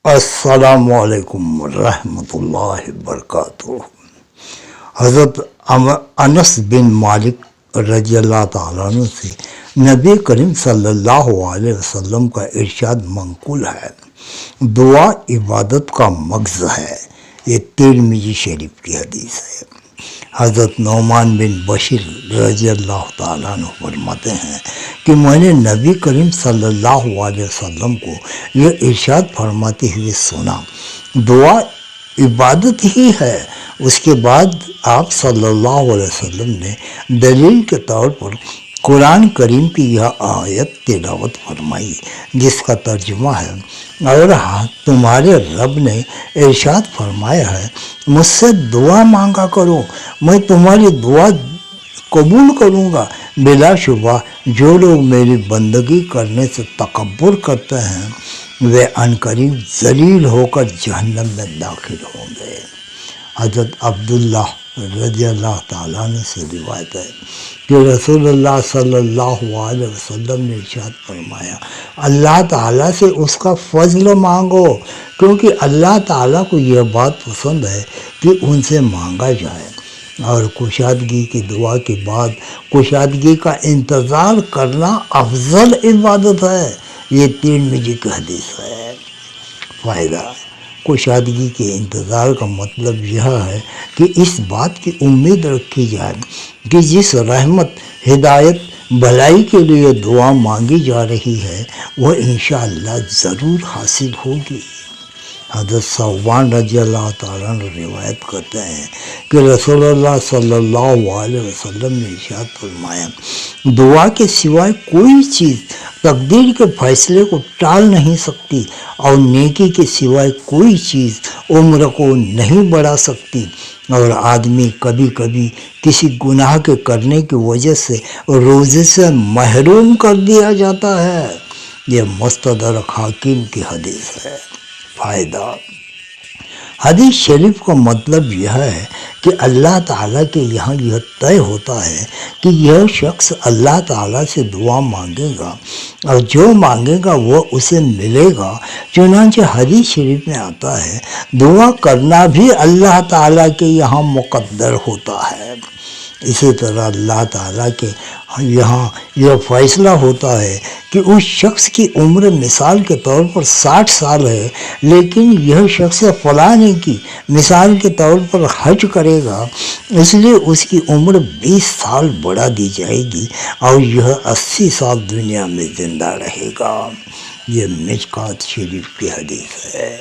السلام علیکم ورحمۃ اللہ وبرکاتہ۔ حضرت انس بن مالک رضی اللہ تعالیٰ عنہ سے نبی کریم صلی اللہ علیہ وسلم کا ارشاد منقول ہے، دعا عبادت کا مغز ہے۔ یہ ترمذی شریف کی حدیث ہے۔ حضرت نعمان بن بشیر رضی اللہ تعالیٰ عنہ فرماتے ہیں کہ میں نے نبی کریم صلی اللہ علیہ وسلم کو یہ ارشاد فرماتے ہوئے سنا، دعا عبادت ہی ہے۔ اس کے بعد آپ صلی اللہ علیہ وسلم نے دلیل کے طور پر قرآن کریم کی یہ آیت تلاوت فرمائی، جس کا ترجمہ ہے، اور تمہارے رب نے ارشاد فرمایا ہے، مجھ سے دعا مانگا کرو، میں تمہاری دعا قبول کروں گا۔ بلا شبہ جو لوگ میری بندگی کرنے سے تکبر کرتے ہیں وہ عنقریب ذلیل ہو کر جہنم میں داخل ہوں گے۔ حضرت عبداللہ رضی اللہ تعالیٰ عنہ سے روایت ہے کہ رسول اللہ صلی اللہ علیہ وسلم نے ارشاد فرمایا، اللہ تعالیٰ سے اس کا فضل مانگو، کیونکہ اللہ تعالیٰ کو یہ بات پسند ہے کہ ان سے مانگا جائے، اور کشادگی کی دعا کے بعد کشادگی کا انتظار کرنا افضل عبادت ہے۔ یہ ترمذی کی حدیث ہے۔ فائدہ: کشادگی کے انتظار کا مطلب یہ ہے کہ اس بات کی امید رکھی جائے کہ جس رحمت، ہدایت، بھلائی کے لیے دعا مانگی جا رہی ہے وہ انشاءاللہ ضرور حاصل ہوگی۔ حضرت ثوبان رضی اللہ تعالیٰ عنہ روایت کرتے ہیں کہ رسول اللہ صلی اللہ علیہ وسلم نے ارشاد فرمایا، دعا کے سوائے کوئی چیز تقدیر کے فیصلے کو ٹال نہیں سکتی، اور نیکی کے سوائے کوئی چیز عمر کو نہیں بڑھا سکتی، اور آدمی کبھی کبھی کسی گناہ کے کرنے کی وجہ سے روزے سے محروم کر دیا جاتا ہے۔ یہ مستدرک حاکم کی حدیث ہے۔ فائدہ: حدیث شریف کا مطلب یہ ہے کہ اللہ تعالیٰ کے یہاں یہ طے ہوتا ہے کہ یہ شخص اللہ تعالیٰ سے دعا مانگے گا، اور جو مانگے گا وہ اسے ملے گا۔ چنانچہ حدیث شریف میں آتا ہے، دعا کرنا بھی اللہ تعالیٰ کے یہاں مقدر ہوتا ہے۔ اسی طرح اللہ تعالیٰ کے یہاں یہ فیصلہ ہوتا ہے کہ اس شخص کی عمر مثال کے طور پر 60 سال ہے، لیکن یہ شخص فلاں کی مثال کے طور پر حج کرے گا، اس لیے اس کی عمر 20 سال بڑھا دی جائے گی، اور یہ 80 سال دنیا میں زندہ رہے گا۔ یہ مشکوٰۃ شریف کی حدیث ہے۔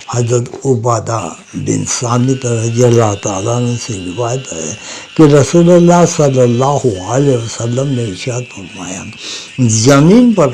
حضرت عبادہ بن صامت رضی اللہ تعالیٰ عنہ سے روایت ہے کہ رسول اللہ صلی اللہ علیہ وسلم نے ارشاد فرمایا، زمین پر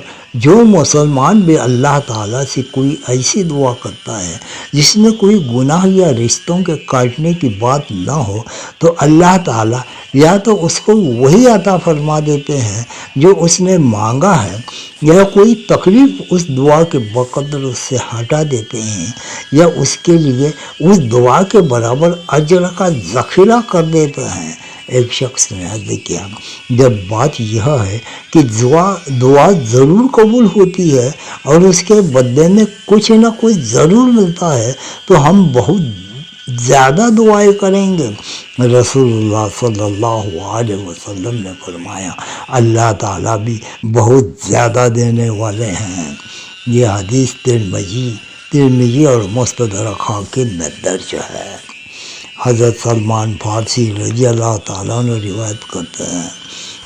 جو مسلمان بھی اللہ تعالیٰ سے کوئی ایسی دعا کرتا ہے جس میں کوئی گناہ یا رشتوں کے کاٹنے کی بات نہ ہو، تو اللہ تعالیٰ یا تو اس کو وہی عطا فرما دیتے ہیں جو اس نے مانگا ہے، یا کوئی تکلیف اس دعا کے بقدر اس سے ہٹا دیتے ہیں، یا اس کے لیے اس دعا کے برابر اجر کا ذخیرہ کر دیتے ہیں۔ ایک شخص نے عرض کیا، جب بات یہ ہے کہ دعا ضرور قبول ہوتی ہے اور اس کے بدلے میں کچھ نہ کچھ ضرور ملتا ہے، تو ہم بہت زیادہ دعائیں کریں گے۔ رسول اللہ صلی اللہ علیہ وسلم نے فرمایا، اللہ تعالیٰ بھی بہت زیادہ دینے والے ہیں۔ یہ حدیث ترمذی اور مستدرک حاکم میں درج ہے۔ حضرت سلمان فارسی رضی اللہ تعالیٰ عنہ روایت کرتے ہیں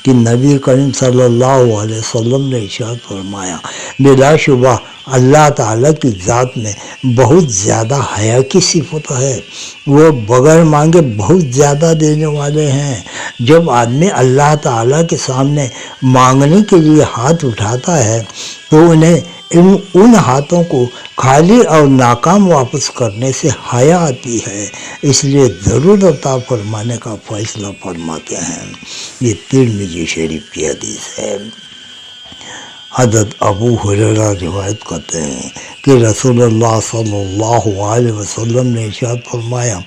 کہ نبی کریم صلی اللہ علیہ وسلم نے ارشاد فرمایا، بلا شبہ اللہ تعالیٰ کی ذات میں بہت زیادہ حیا کی صفت ہے، وہ بغیر مانگے بہت زیادہ دینے والے ہیں۔ جب آدمی اللہ تعالیٰ کے سامنے مانگنے کے لیے ہاتھ اٹھاتا ہے تو انہیں ان ہاتھوں کو خالی اور ناکام واپس کرنے سے حیا آتی ہے، اس لیے ضرور عطا فرمانے کا فیصلہ فرماتے ہیں۔ یہ ترمذی شریف کی حدیث ہے۔ حضرت ابو ہریرہ روایت کرتے ہیں کہ رسول اللہ صلی اللہ علیہ وسلم نے ارشاد فرمایا،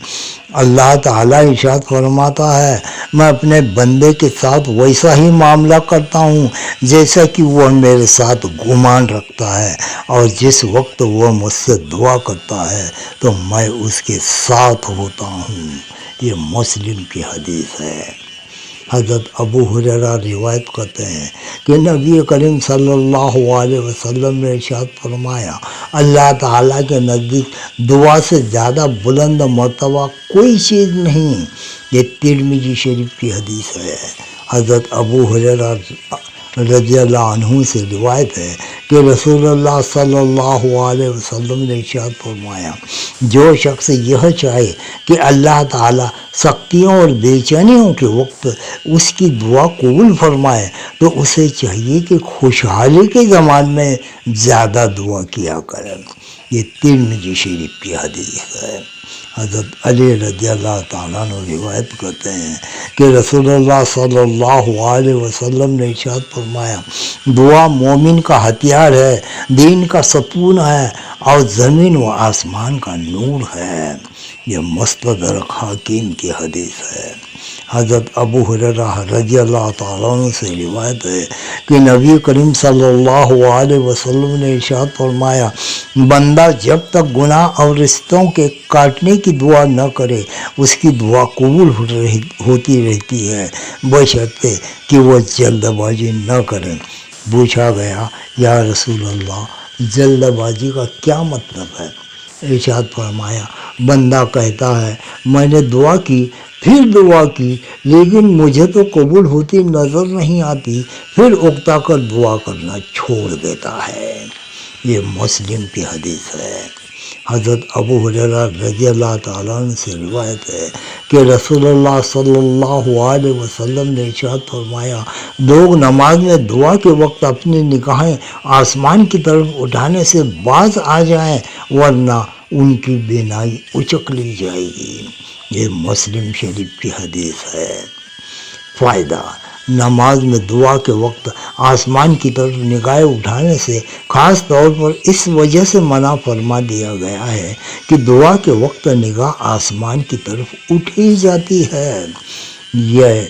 اللہ تعالیٰ ارشاد فرماتا ہے میں اپنے بندے کے ساتھ ویسا ہی معاملہ کرتا ہوں جیسا کہ وہ میرے ساتھ گمان رکھتا ہے، اور جس وقت وہ مجھ سے دعا کرتا ہے تو میں اس کے ساتھ ہوتا ہوں۔ یہ مسلم کی حدیث ہے۔ حضرت ابو ہریرہ روایت کرتے ہیں کہ نبی کریم صلی اللہ علیہ وسلم نے ارشاد فرمایا اللہ تعالیٰ کے نزدیک دعا سے زیادہ بلند مرتبہ کوئی چیز نہیں۔ یہ ترمذی شریف کی حدیث ہے۔ حضرت ابو ہریرہ رضی اللہ عنہ سے روایت ہے کہ رسول اللہ صلی اللہ علیہ وسلم نے ارشاد فرمایا جو شخص یہ چاہے کہ اللہ تعالیٰ سختیوں اور بے چینیوں کے وقت اس کی دعا قبول فرمائے تو اسے چاہیے کہ خوشحالی کے زمان میں زیادہ دعا کیا کرے۔ یہ ترمذی شریف کی حدیث ہے۔ حضرت علی رضی اللہ تعالیٰ عنہ روایت کرتے ہیں کہ رسول اللہ صلی اللہ علیہ وسلم نے ارشاد فرمایا دعا مومن کا ہتھیار ہے، دین کا ستون ہے اور زمین و آسمان کا نور ہے۔ یہ مستدرک حاکم کی حدیث ہے۔ حضرت ابو ہریرہ رضی اللہ تعالیٰ عنہ سے روایت ہے کہ نبی کریم صلی اللہ علیہ وسلم نے ارشاد فرمایا بندہ جب تک گناہ اور رشتوں کے کاٹنے کی دعا نہ کرے اس کی دعا قبول ہوتی رہتی ہے بشرطے کہ وہ جلد بازی نہ کرے۔ پوچھا گیا یا رسول اللہ جلد بازی کا کیا مطلب ہے؟ ارشاد فرمایا بندہ کہتا ہے میں نے دعا کی پھر دعا کی لیکن مجھے تو قبول ہوتی نظر نہیں آتی، پھر اکتا کر دعا کرنا چھوڑ دیتا ہے۔ یہ مسلم کی حدیث ہے۔ حضرت ابو ہریرہ رضی اللہ تعالیٰ عنہ سے روایت ہے کہ رسول اللہ صلی اللہ علیہ وسلم نے ارشاد فرمایا لوگ نماز میں دعا کے وقت اپنی نگاہیں آسمان کی طرف اٹھانے سے باز آ جائیں ورنہ ان کی بینائی اچک لی جائے گی۔ یہ مسلم شریف کی حدیث ہے۔ فائدہ نماز میں دعا کے وقت آسمان کی طرف نگاہیں اٹھانے سے خاص طور پر اس وجہ سے منع فرما دیا گیا ہے کہ دعا کے وقت نگاہ آسمان کی طرف اٹھی جاتی ہے۔ یہ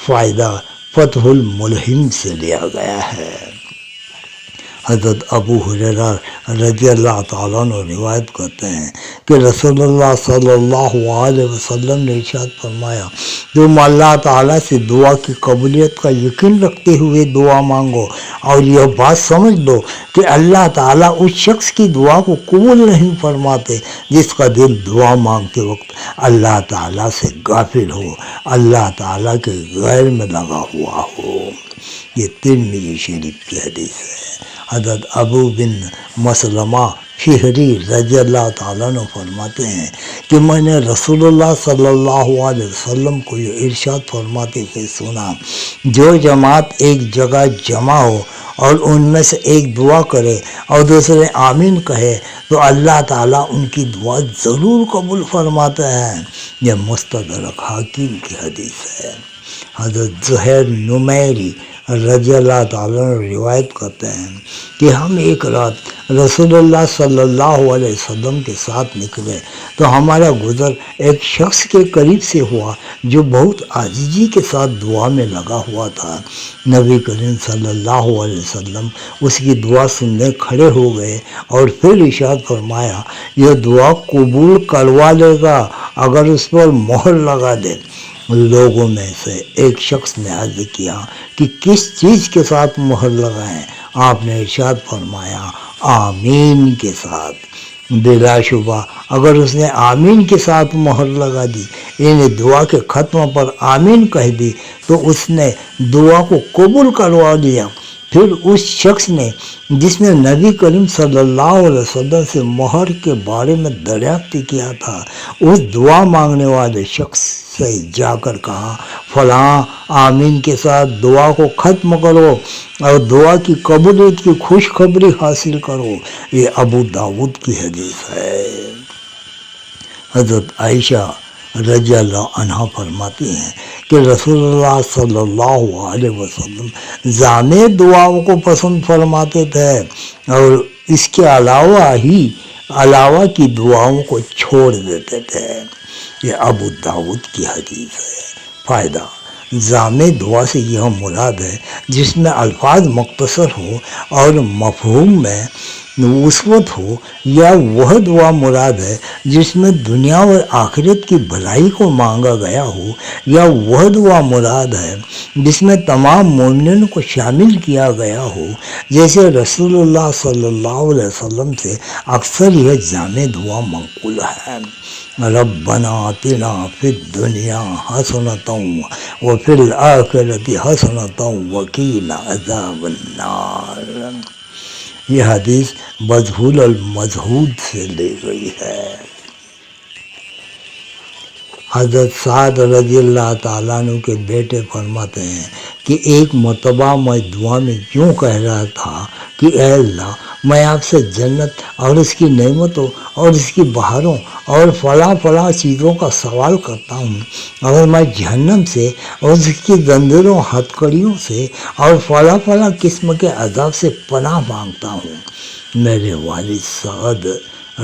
فائدہ فتح الملہم سے لیا گیا ہے۔ حضرت ابو ہریرہ رضی اللہ تعالیٰ عنہ روایت کرتے ہیں کہ رسول اللہ صلی اللہ علیہ وسلم نے ارشاد فرمایا تم اللہ تعالیٰ سے دعا کی قبولیت کا یقین رکھتے ہوئے دعا مانگو اور یہ بات سمجھ لو کہ اللہ تعالیٰ اس شخص کی دعا کو قبول نہیں فرماتے جس کا دل دعا مانگتے وقت اللہ تعالیٰ سے غافل ہو، اللہ تعالیٰ کے غیر میں لگا ہوا ہو۔ یہ ترمذی شریف کی حدیث ہے۔ حضرت ابو بن مسلمہ فہری رضی اللہ تعالیٰ عنہ فرماتے ہیں کہ میں نے رسول اللہ صلی اللہ علیہ وسلم کو یہ ارشاد فرماتے ہوئے سنا جو جماعت ایک جگہ جمع ہو اور ان میں سے ایک دعا کرے اور دوسرے آمین کہے تو اللہ تعالیٰ ان کی دعا ضرور قبول فرماتا ہے۔ یہ مستدرک حاکم کی حدیث ہے۔ حضرت زہیر نمیری رضی اللہ تعالیٰ عنہ روایت کرتے ہیں کہ ہم ایک رات رسول اللہ صلی اللہ علیہ وسلم کے ساتھ نکلے تو ہمارا گزر ایک شخص کے قریب سے ہوا جو بہت عاجزی کے ساتھ دعا میں لگا ہوا تھا۔ نبی کریم صلی اللہ علیہ وسلم اس کی دعا سننے کھڑے ہو گئے اور پھر ارشاد فرمایا یہ دعا قبول کروا لے گا اگر اس پر مہر لگا دے۔ لوگوں میں سے ایک شخص نے عرض کیا کہ کس چیز کے ساتھ مہر لگائیں؟ آپ نے ارشاد فرمایا آمین کے ساتھ۔ بلا شبہ اگر اس نے آمین کے ساتھ مہر لگا دی یعنی دعا کے ختم پر آمین کہہ دی تو اس نے دعا کو قبول کروا لیا۔ پھر اس شخص نے جس نے نبی کریم صلی اللہ علیہ وسلم سے مہر کے بارے میں دریافت کیا تھا اس دعا مانگنے والے شخص سے جا کر کہا فلاں آمین کے ساتھ دعا کو ختم کرو اور دعا کی قبولیت کی خوشخبری حاصل کرو۔ یہ ابو داؤد کی حدیث ہے۔ حضرت عائشہ رضی اللہ عنہ فرماتی ہیں کہ رسول اللہ صلی اللہ علیہ وسلم جامع دعاؤں کو پسند فرماتے تھے اور اس کے علاوہ کی دعاؤں کو چھوڑ دیتے تھے۔ یہ ابو داؤد کی حدیث ہے۔ فائدہ: جامع دعا سے یہ مراد ہے جس میں الفاظ مختصر ہو اور مفہوم میں وسعت ہو، یا وہ دعا مراد ہے جس میں دنیا اور آخرت کی بھلائی کو مانگا گیا ہو، یا وہ دعا مراد ہے جس میں تمام مومنین کو شامل کیا گیا ہو، جیسے رسول اللہ صلی اللہ علیہ وسلم سے اکثر یہ جامع دعا منقول ہے۔ ربنا آتنا فی الدنیا حسنۃ وفی الآخرۃ حسنۃ وقنا عذاب النار۔ یہ حدیث بذل المجہود سے لی گئی ہے۔ حضرت سعد رضی اللہ تعالیٰ عنہ کے بیٹے فرماتے ہیں کہ ایک مرتبہ میں دعا میں یوں کہہ رہا تھا کہ اے اللہ، میں آپ سے جنت اور اس کی نعمتوں اور اس کی بہاروں اور فلاں چیزوں کا سوال کرتا ہوں، اور میں جہنم سے اور اس کی زنجیروں ہتھ کڑیوں سے اور فلاں قسم کے عذاب سے پناہ مانگتا ہوں۔ میرے والد سعد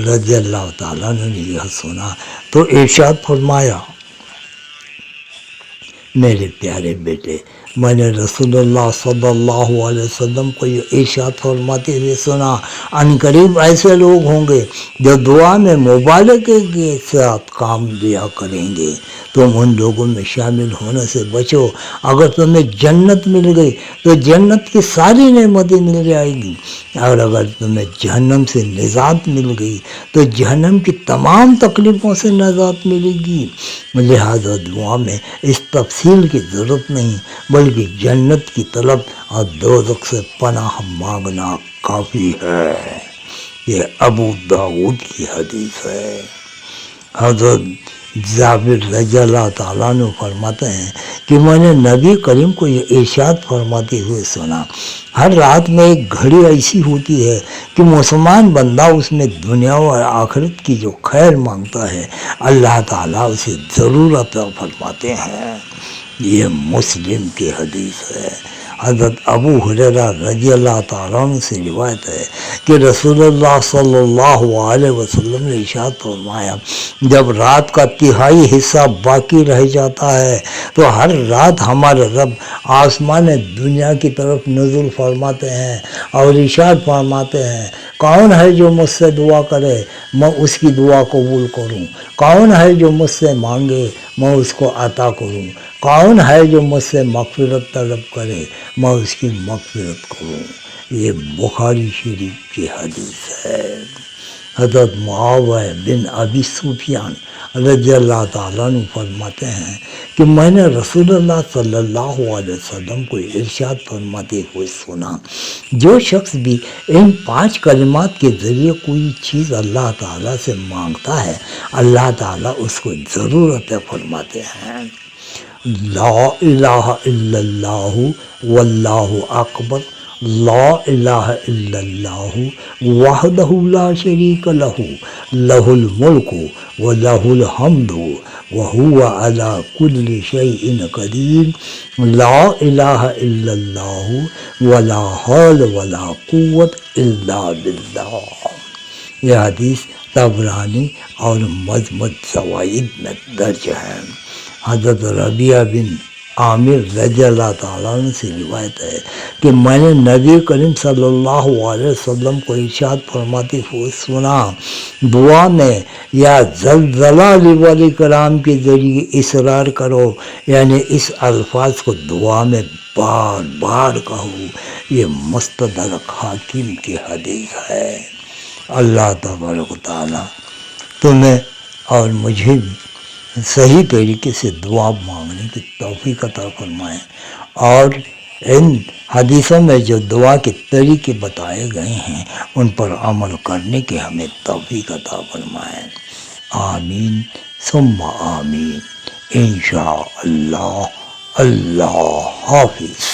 رضی اللہ تعالیٰ نے یہ سنا تو ارشاد فرمایا، میرے پیارے بیٹے، میں نے رسول اللہ صلی اللہ علیہ وسلم کو یہ ارشاد فرماتے ہوئے سنا، ان قریب ایسے لوگ ہوں گے جو دعا میں مبالغے کے ساتھ کام لیا کریں گے، تم ان لوگوں میں شامل ہونے سے بچو۔ اگر تمہیں جنت مل گئی تو جنت کی ساری نعمتیں مل جائے گی، اور اگر تمہیں جہنم سے نجات مل گئی تو جہنم کی تمام تکلیفوں سے نجات ملے گی۔ لہذا دعا میں اس تفصیل کی ضرورت نہیں، بلکہ جنت کی طلب اور دوزخ سے پناہ مانگنا کافی ہے۔ یہ ابو داؤد کی حدیث ہے۔ حضرت جابر رضی اللہ تعالیٰ عنہ فرماتے ہیں کہ میں نے نبی کریم کو یہ ارشاد فرماتے ہوئے سنا، ہر رات میں ایک گھڑی ایسی ہوتی ہے کہ مسلمان بندہ اس میں دنیا اور آخرت کی جو خیر مانگتا ہے، اللہ تعالیٰ اسے ضرور عطا فرماتے ہیں۔ یہ مسلم کی حدیث ہے۔ حضرت ابو ہریرہ رضی اللہ تعالیٰ عنہ سے روایت ہے کہ رسول اللہ صلی اللہ علیہ وسلم نے ارشاد فرمایا، جب رات کا تہائی حصہ باقی رہ جاتا ہے تو ہر رات ہمارے رب آسمان دنیا کی طرف نزول فرماتے ہیں اور ارشاد فرماتے ہیں، کون ہے جو مجھ سے دعا کرے میں اس کی دعا قبول کروں، کون ہے جو مجھ سے مانگے میں اس کو عطا کروں، کون ہے جو مجھ سے مغفرت طلب کرے میں اس کی مغفرت کروں۔ یہ بخاری شریف کی حدیث ہے۔ حضرت معاویہ بن ابی سفیان رضی اللہ تعالیٰ عنہ فرماتے ہیں کہ میں نے رسول اللہ صلی اللہ علیہ وسلم کو ارشاد فرماتے ہوئے سنا، جو شخص بھی ان 5 کلمات کے ذریعے کوئی چیز اللہ تعالیٰ سے مانگتا ہے، اللہ تعالیٰ اس کو ضرور عطا فرماتے ہیں۔ لا الہ الا اللہ واللہ اکبر، لا الہ الا اللہ وحدہ لا شریک لہ، لہ الملک ولہ الحمد وہو علی کل شیء قدیر، لا الہ الا اللہ ولا حول ولا قوت الا باللہ۔ یہ حدیث طبرانی اور مجمع الزوائد میں درج ہے۔ حضرت ربیعہ بن عامر رضی اللہ تعالیٰ عنہ سے روایت ہے کہ میں نے نبی کریم صلی اللہ علیہ وسلم کو ارشاد فرماتے ہوئے سنا، دعا میں یا زلزلہ والی کلام کے ذریعے اصرار کرو، یعنی اس الفاظ کو دعا میں بار بار کہو۔ یہ مستدرک حاکم کی حدیث ہے۔ اللہ تبارک و تعالیٰ تمہیں اور مجھے بھی صحیح طریقے سے دعا مانگنے کی توفیق عطا فرمائیں، اور ان حدیثوں میں جو دعا کے طریقے بتائے گئے ہیں ان پر عمل کرنے کی ہمیں توفیق عطا فرمائیں۔ آمین ثم آمین، انشاءاللہ۔ اللہ حافظ۔